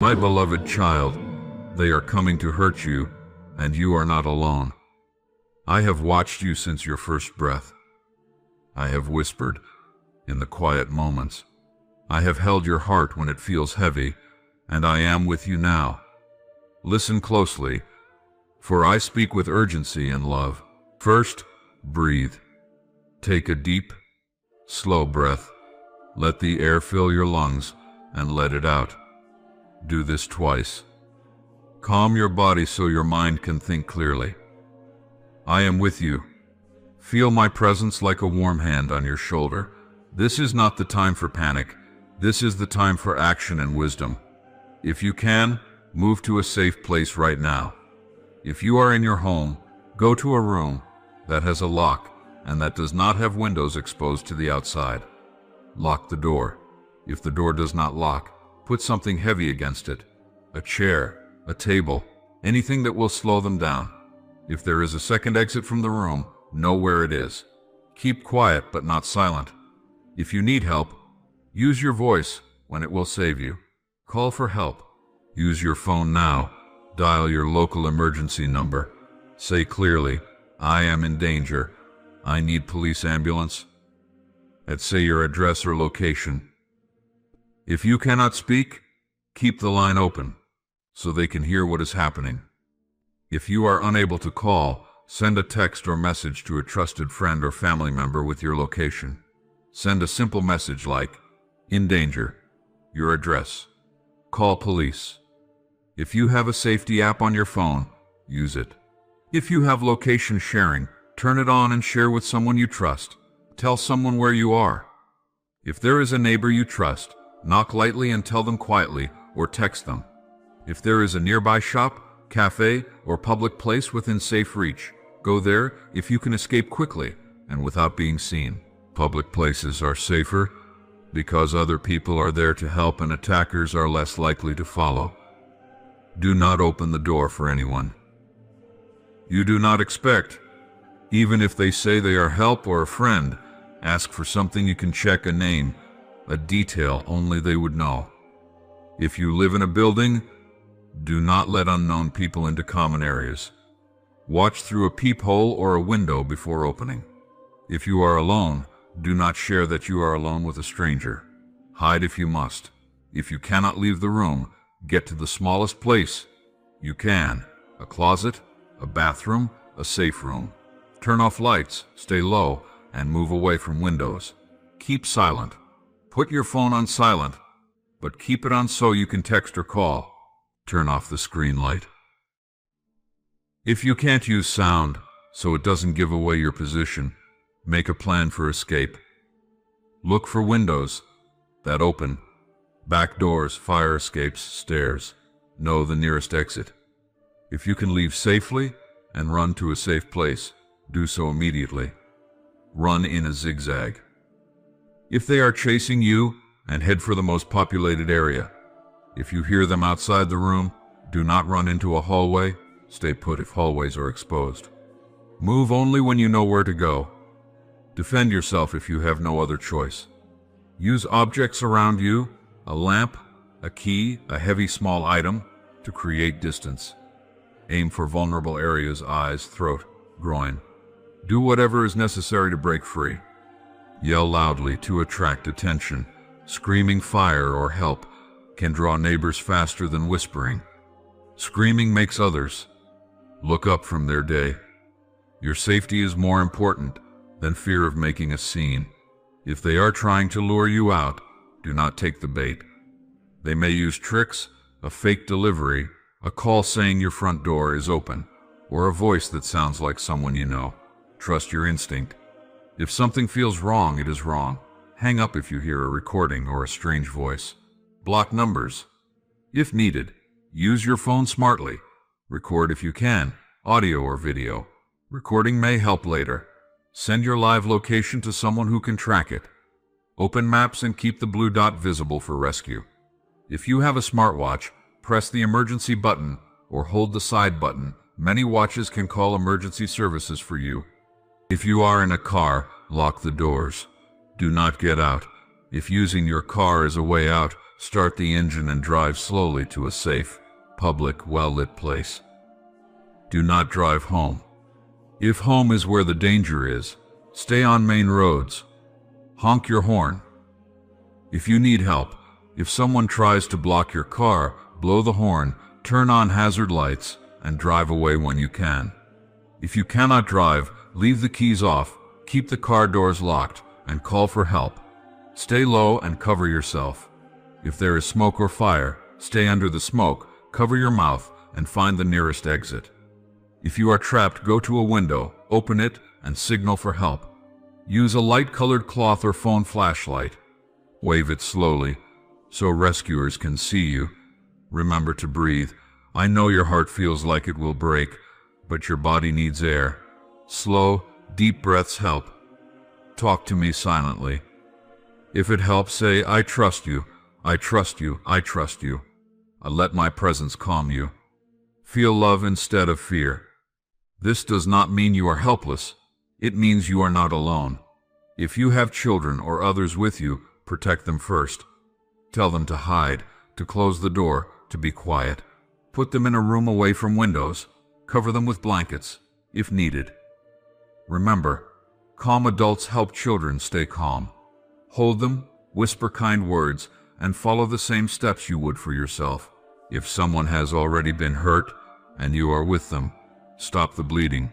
My beloved child, they are coming to hurt you, and you are not alone. I have watched you since your first breath. I have whispered in the quiet moments. I have held your heart when it feels heavy, and I am with you now. Listen closely, for I speak with urgency and love. First, breathe. Take a deep, slow breath. Let the air fill your lungs and let it out. Do this twice. Calm your body so your mind can think clearly. I am with you. Feel my presence like a warm hand on your shoulder. This is not the time for panic. This is the time for action and wisdom. If you can, move to a safe place right now. If you are in your home, go to a room that has a lock and that does not have windows exposed to the outside. Lock the door. If the door does not lock, put something heavy against it. A chair, a table, anything that will slow them down. If there is a second exit from the room, know where it is. Keep quiet but not silent. If you need help, use your voice when it will save you. Call for help. Use your phone now. Dial your local emergency number. Say clearly, I am in danger. I need police ambulance. And say your address or location. If you cannot speak, keep the line open so they can hear what is happening. If you are unable to call, send a text or message to a trusted friend or family member with your location. Send a simple message like, in danger, your address. Call police. If you have a safety app on your phone, use it. If you have location sharing, turn it on and share with someone you trust. Tell someone where you are. If there is a neighbor you trust, knock lightly and tell them quietly, or text them. If there is a nearby shop, cafe, or public place within safe reach, go there if you can escape quickly and without being seen. Public places are safer because other people are there to help and attackers are less likely to follow. Do not open the door for anyone you do not expect. Even if they say they are help or a friend, ask for something you can check, a name, a detail only they would know. If you live in a building, do not let unknown people into common areas. Watch through a peephole or a window before opening. If you are alone, do not share that you are alone with a stranger. Hide if you must. If you cannot leave the room, get to the smallest place you can. A closet, a bathroom, a safe room. Turn off lights, stay low, and move away from windows. Keep silent. Put your phone on silent, but keep it on so you can text or call. Turn off the screen light. If you can't use sound, so it doesn't give away your position, make a plan for escape. Look for windows that open, back doors, fire escapes, stairs. Know the nearest exit. If you can leave safely and run to a safe place, do so immediately. Run in a zigzag. If they are chasing you, and head for the most populated area. If you hear them outside the room, do not run into a hallway. Stay put if hallways are exposed. Move only when you know where to go. Defend yourself if you have no other choice. Use objects around you, a lamp, a key, a heavy small item, to create distance. Aim for vulnerable areas, eyes, throat, groin. Do whatever is necessary to break free. Yell loudly to attract attention. Screaming fire or help can draw neighbors faster than whispering. Screaming makes others look up from their day. Your safety is more important than fear of making a scene. If they are trying to lure you out, do not take the bait. They may use tricks, a fake delivery, a call saying your front door is open, or a voice that sounds like someone you know. Trust your instinct. If something feels wrong, it is wrong. Hang up if you hear a recording or a strange voice. Block numbers. If needed, use your phone smartly. Record if you can, audio or video. Recording may help later. Send your live location to someone who can track it. Open maps and keep the blue dot visible for rescue. If you have a smartwatch, press the emergency button or hold the side button. Many watches can call emergency services for you. If you are in a car, lock the doors. Do not get out. If using your car as a way out, start the engine and drive slowly to a safe, public, well-lit place. Do not drive home. If home is where the danger is, stay on main roads. Honk your horn. If you need help, if someone tries to block your car, blow the horn, turn on hazard lights, and drive away when you can. If you cannot drive, leave the keys off, keep the car doors locked, and call for help. Stay low and cover yourself. If there is smoke or fire, stay under the smoke, cover your mouth, and find the nearest exit. If you are trapped, go to a window, open it, and signal for help. Use a light-colored cloth or phone flashlight. Wave it slowly, so rescuers can see you. Remember to breathe. I know your heart feels like it will break, but your body needs air. Slow, deep breaths help. Talk to me silently. If it helps, say, I trust you, I trust you, I trust you. I let my presence calm you. Feel love instead of fear. This does not mean you are helpless. It means you are not alone. If you have children or others with you, protect them first. Tell them to hide, to close the door, to be quiet. Put them in a room away from windows. Cover them with blankets, if needed. Remember, calm adults help children stay calm. Hold them, whisper kind words, and follow the same steps you would for yourself. If someone has already been hurt and you are with them, stop the bleeding.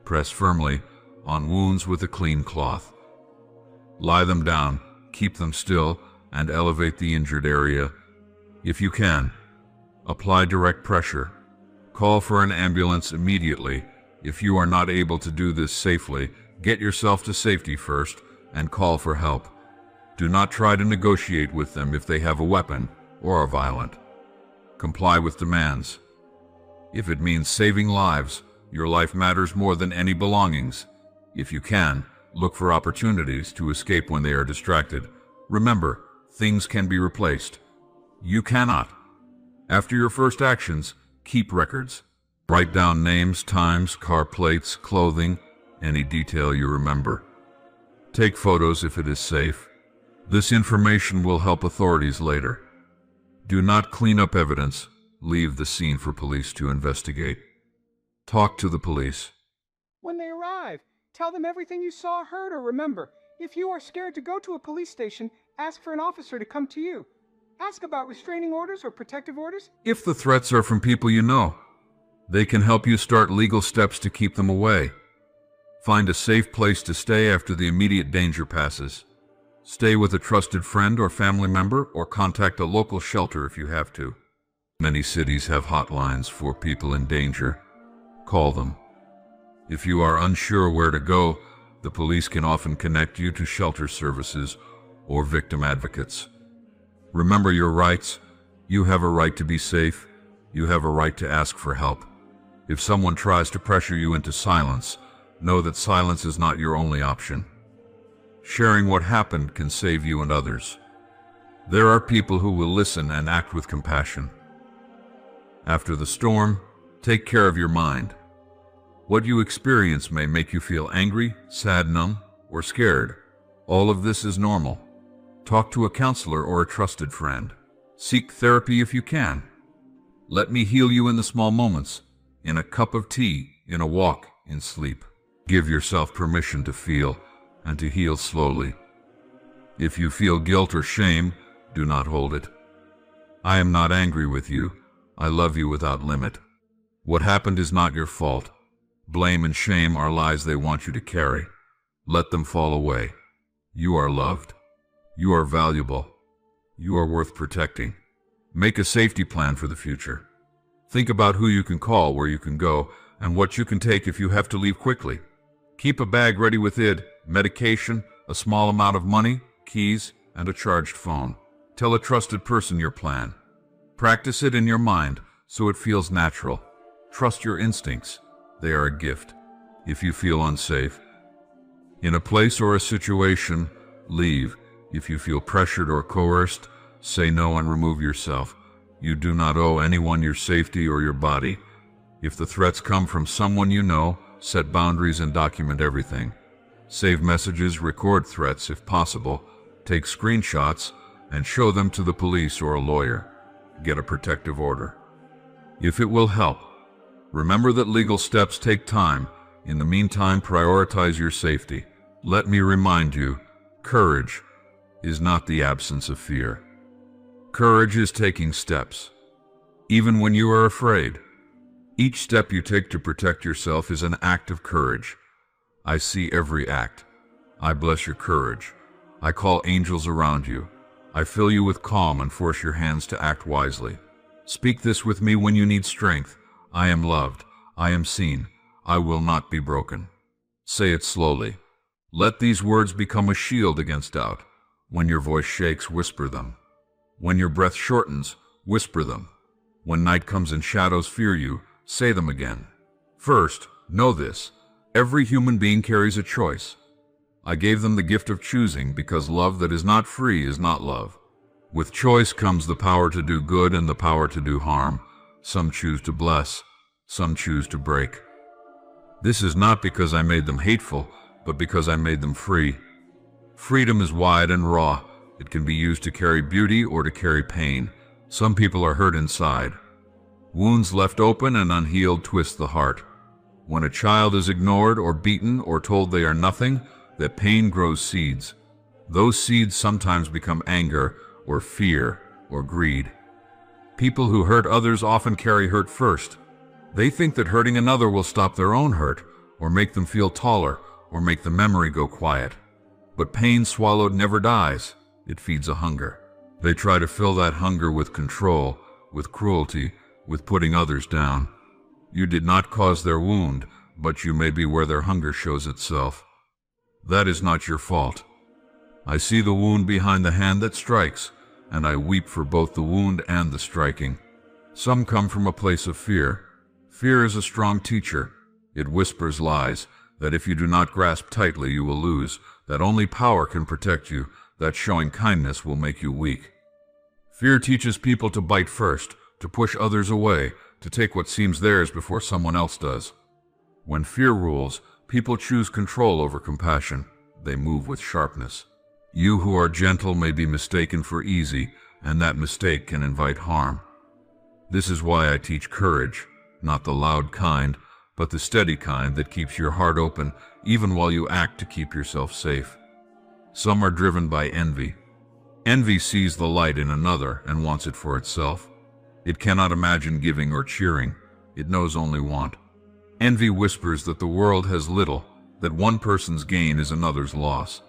Press firmly on wounds with a clean cloth. Lie them down, keep them still, and elevate the injured area. If you can, apply direct pressure. Call for an ambulance immediately. If you are not able to do this safely, get yourself to safety first and call for help. Do not try to negotiate with them if they have a weapon or are violent. Comply with demands. If it means saving lives, your life matters more than any belongings. If you can, look for opportunities to escape when they are distracted. Remember, things can be replaced. You cannot. After your first actions, keep records. Write down names, times, car plates, clothing, any detail you remember. Take photos if it is safe. This information will help authorities later. Do not clean up evidence. Leave the scene for police to investigate. Talk to the police. When they arrive, tell them everything you saw, heard, or remember. If you are scared to go to a police station, ask for an officer to come to you. Ask about restraining orders or protective orders. If the threats are from people you know, they can help you start legal steps to keep them away. Find a safe place to stay after the immediate danger passes. Stay with a trusted friend or family member, or contact a local shelter if you have to. Many cities have hotlines for people in danger. Call them. If you are unsure where to go, the police can often connect you to shelter services or victim advocates. Remember your rights. You have a right to be safe. You have a right to ask for help. If someone tries to pressure you into silence, know that silence is not your only option. Sharing what happened can save you and others. There are people who will listen and act with compassion. After the storm, take care of your mind. What you experience may make you feel angry, sad, numb, or scared. All of this is normal. Talk to a counselor or a trusted friend. Seek therapy if you can. Let me heal you in the small moments, in a cup of tea, in a walk, in sleep. Give yourself permission to feel and to heal slowly. If you feel guilt or shame, do not hold it. I am not angry with you. I love you without limit. What happened is not your fault. Blame and shame are lies they want you to carry. Let them fall away. You are loved. You are valuable. You are worth protecting. Make a safety plan for the future. Think about who you can call, where you can go, and what you can take if you have to leave quickly. Keep a bag ready with medication, a small amount of money, keys, and a charged phone. Tell a trusted person your plan. Practice it in your mind so it feels natural. Trust your instincts. They are a gift. If you feel unsafe in a place or a situation, leave. If you feel pressured or coerced, say no and remove yourself. You do not owe anyone your safety or your body. If the threats come from someone you know, set boundaries and document everything. Save messages, record threats if possible, take screenshots, and show them to the police or a lawyer. Get a protective order. If it will help, remember that legal steps take time. In the meantime, prioritize your safety. Let me remind you, courage is not the absence of fear. Courage is taking steps, even when you are afraid. Each step you take to protect yourself is an act of courage. I see every act. I bless your courage. I call angels around you. I fill you with calm and force your hands to act wisely. Speak this with me when you need strength. I am loved. I am seen. I will not be broken. Say it slowly. Let these words become a shield against doubt. When your voice shakes, whisper them. When your breath shortens, whisper them. When night comes and shadows fear you, say them again. First, know this. Every human being carries a choice. I gave them the gift of choosing because love that is not free is not love. With choice comes the power to do good and the power to do harm. Some choose to bless, some choose to break. This is not because I made them hateful, but because I made them free. Freedom is wide and raw. It can be used to carry beauty or to carry pain. Some people are hurt inside. Wounds left open and unhealed twist the heart. When a child is ignored or beaten or told they are nothing, that pain grows seeds. Those seeds sometimes become anger or fear or greed. People who hurt others often carry hurt first. They think that hurting another will stop their own hurt, or make them feel taller, or make the memory go quiet. But pain swallowed never dies. It feeds a hunger. They try to fill that hunger with control, with cruelty, with putting others down. You did not cause their wound, but you may be where their hunger shows itself. That is not your fault. I see the wound behind the hand that strikes, and I weep for both the wound and the striking. Some come from a place of fear. Fear is a strong teacher. It whispers lies, that if you do not grasp tightly you will lose, that only power can protect you, that showing kindness will make you weak. Fear teaches people to bite first, to push others away, to take what seems theirs before someone else does. When fear rules, people choose control over compassion. They move with sharpness. You who are gentle may be mistaken for easy, and that mistake can invite harm. This is why I teach courage, not the loud kind, but the steady kind that keeps your heart open even while you act to keep yourself safe. Some are driven by envy. Envy sees the light in another and wants it for itself. It cannot imagine giving or cheering. It knows only want. Envy whispers that the world has little, that one person's gain is another's loss.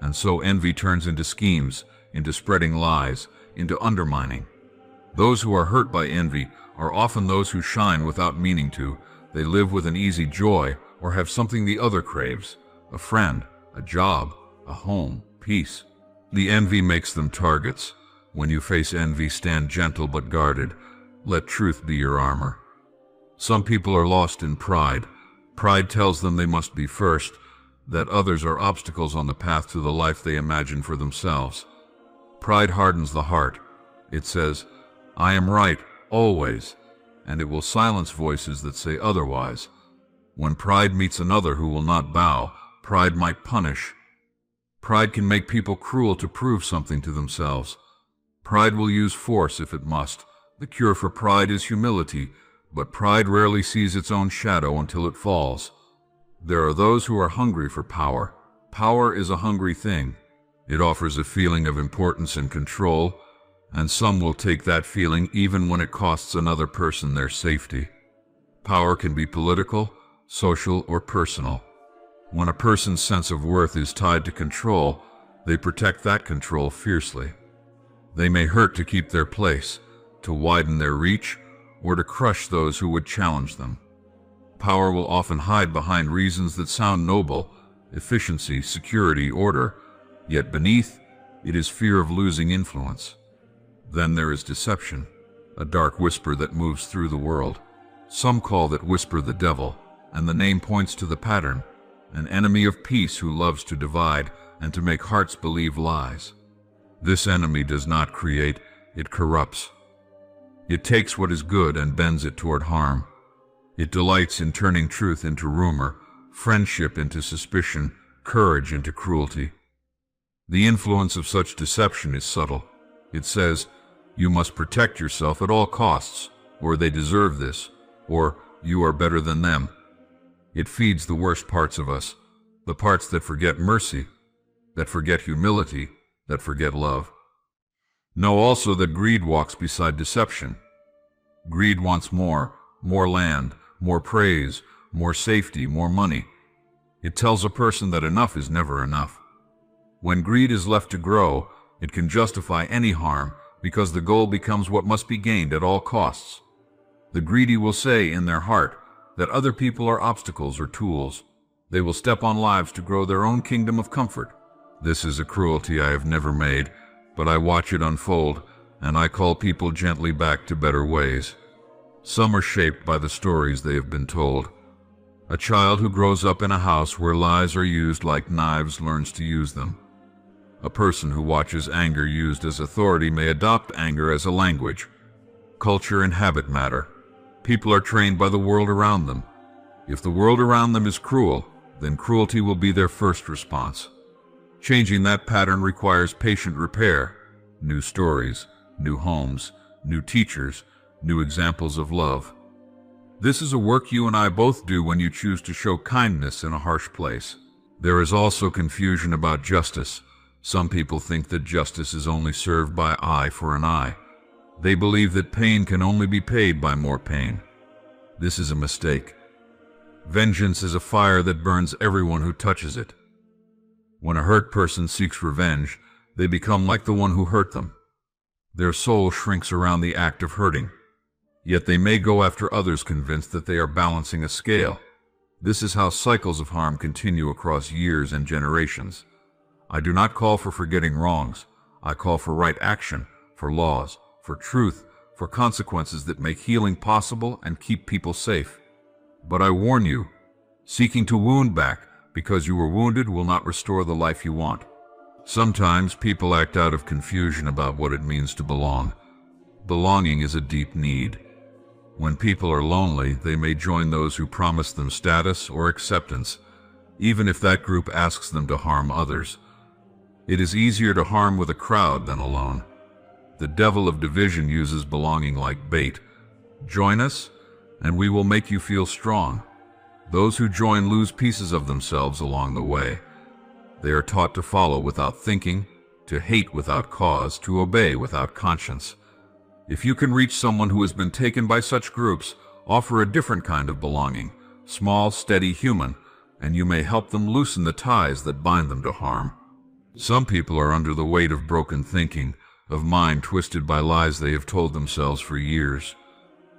And so envy turns into schemes, into spreading lies, into undermining. Those who are hurt by envy are often those who shine without meaning to. They live with an easy joy or have something the other craves, a friend, a job, a home, peace. The envy makes them targets. When you face envy, stand gentle but guarded. Let truth be your armor. Some people are lost in pride. Pride tells them they must be first, that others are obstacles on the path to the life they imagine for themselves. Pride hardens the heart. It says, I am right, always, and it will silence voices that say otherwise. When pride meets another who will not bow, pride might punish. Pride can make people cruel to prove something to themselves. Pride will use force if it must. The cure for pride is humility, but pride rarely sees its own shadow until it falls. There are those who are hungry for power. Power is a hungry thing. It offers a feeling of importance and control, and some will take that feeling even when it costs another person their safety. Power can be political, social, or personal. When a person's sense of worth is tied to control, they protect that control fiercely. They may hurt to keep their place, to widen their reach, or to crush those who would challenge them. Power will often hide behind reasons that sound noble, efficiency, security, order, yet beneath, it is fear of losing influence. Then there is deception, a dark whisper that moves through the world. Some call that whisper the devil, and the name points to the pattern, an enemy of peace who loves to divide and to make hearts believe lies. This enemy does not create, it corrupts. It takes what is good and bends it toward harm. It delights in turning truth into rumor, friendship into suspicion, courage into cruelty. The influence of such deception is subtle. It says, "You must protect yourself at all costs," or "They deserve this," or "You are better than them." It feeds the worst parts of us, the parts that forget mercy, that forget humility, that forget love. Know also that greed walks beside deception. Greed wants more land, more praise, more safety, more money. It tells a person that enough is never enough. When greed is left to grow, it can justify any harm because the goal becomes what must be gained at all costs. The greedy will say in their heart that other people are obstacles or tools. They will step on lives to grow their own kingdom of comfort. This is a cruelty I have never made, but I watch it unfold, and I call people gently back to better ways. Some are shaped by the stories they have been told. A child who grows up in a house where lies are used like knives learns to use them. A person who watches anger used as authority may adopt anger as a language. Culture and habit matter. People are trained by the world around them. If the world around them is cruel, then cruelty will be their first response. Changing that pattern requires patient repair, new stories, new homes, new teachers, new examples of love. This is a work you and I both do when you choose to show kindness in a harsh place. There is also confusion about justice. Some people think that justice is only served by eye for an eye. They believe that pain can only be paid by more pain. This is a mistake. Vengeance is a fire that burns everyone who touches it. When a hurt person seeks revenge, they become like the one who hurt them. Their soul shrinks around the act of hurting. Yet they may go after others convinced that they are balancing a scale. This is how cycles of harm continue across years and generations. I do not call for forgetting wrongs. I call for right action, for laws, for truth, for consequences that make healing possible and keep people safe. But I warn you, seeking to wound back because you were wounded will not restore the life you want. Sometimes people act out of confusion about what it means to belong. Belonging is a deep need. When people are lonely, they may join those who promise them status or acceptance, even if that group asks them to harm others. It is easier to harm with a crowd than alone. The devil of division uses belonging like bait. Join us, and we will make you feel strong. Those who join lose pieces of themselves along the way. They are taught to follow without thinking, to hate without cause, to obey without conscience. If you can reach someone who has been taken by such groups, offer a different kind of belonging, small, steady, human, and you may help them loosen the ties that bind them to harm. Some people are under the weight of broken thinking, of mind twisted by lies they have told themselves for years.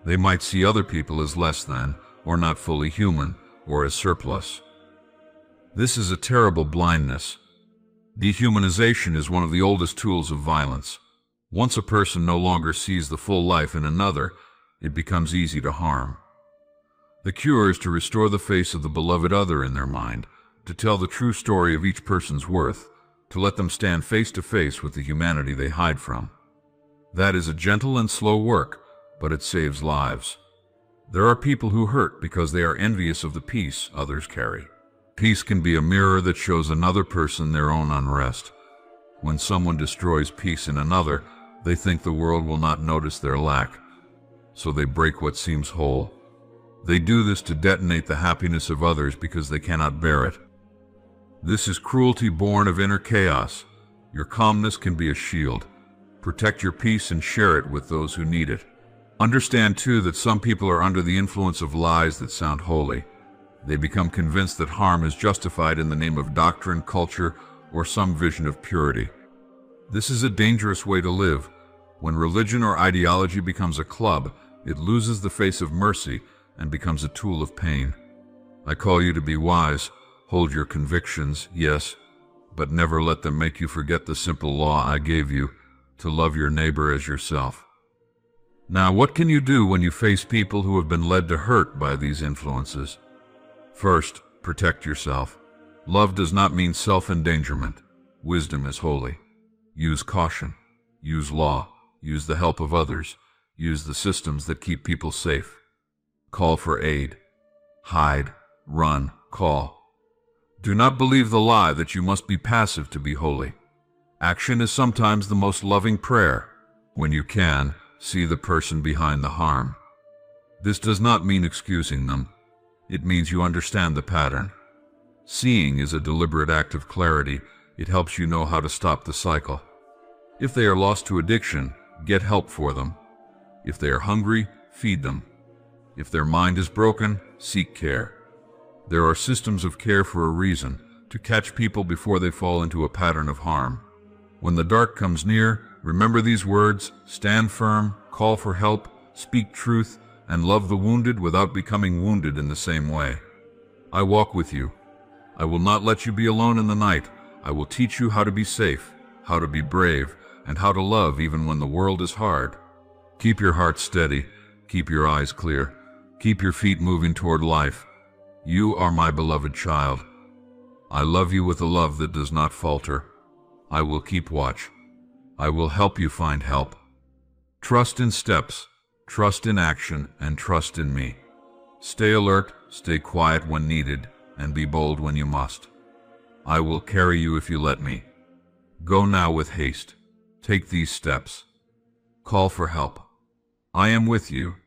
They might see other people as less than, or not fully human, or as surplus. This is a terrible blindness. Dehumanization is one of the oldest tools of violence. Once a person no longer sees the full life in another, it becomes easy to harm. The cure is to restore the face of the beloved other in their mind, to tell the true story of each person's worth, to let them stand face to face with the humanity they hide from. That is a gentle and slow work, but it saves lives. There are people who hurt because they are envious of the peace others carry. Peace can be a mirror that shows another person their own unrest. When someone destroys peace in another, they think the world will not notice their lack, so they break what seems whole. They do this to detonate the happiness of others because they cannot bear it. This is cruelty born of inner chaos. Your calmness can be a shield. Protect your peace and share it with those who need it. Understand, too, that some people are under the influence of lies that sound holy. They become convinced that harm is justified in the name of doctrine, culture, or some vision of purity. This is a dangerous way to live. When religion or ideology becomes a club, it loses the face of mercy and becomes a tool of pain. I call you to be wise. Hold your convictions, yes, but never let them make you forget the simple law I gave you, to love your neighbor as yourself. Now, what can you do when you face people who have been led to hurt by these influences? First, protect yourself. Love does not mean self-endangerment. Wisdom is holy. Use caution. Use law. Use the help of others. Use the systems that keep people safe. Call for aid. Hide. Run. Call. Do not believe the lie that you must be passive to be holy. Action is sometimes the most loving prayer. When you can, see the person behind the harm. This does not mean excusing them. It means you understand the pattern. Seeing is a deliberate act of clarity. It helps you know how to stop the cycle. If they are lost to addiction, get help for them. If they are hungry, feed them. If their mind is broken, seek care. There are systems of care for a reason, to catch people before they fall into a pattern of harm. When the dark comes near, remember these words: stand firm, call for help, speak truth, and love the wounded without becoming wounded in the same way. I walk with you. I will not let you be alone in the night. I will teach you how to be safe, how to be brave, and how to love even when the world is hard. Keep your heart steady. Keep your eyes clear. Keep your feet moving toward life. You are my beloved child. I love you with a love that does not falter. I will keep watch. I will help you find help. Trust in steps, trust in action, and trust in me. Stay alert, stay quiet when needed, and be bold when you must. I will carry you if you let me. Go now with haste. Take these steps. Call for help. I am with you.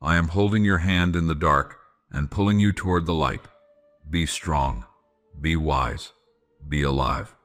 I am holding your hand in the dark and pulling you toward the light. Be strong. Be wise. Be alive.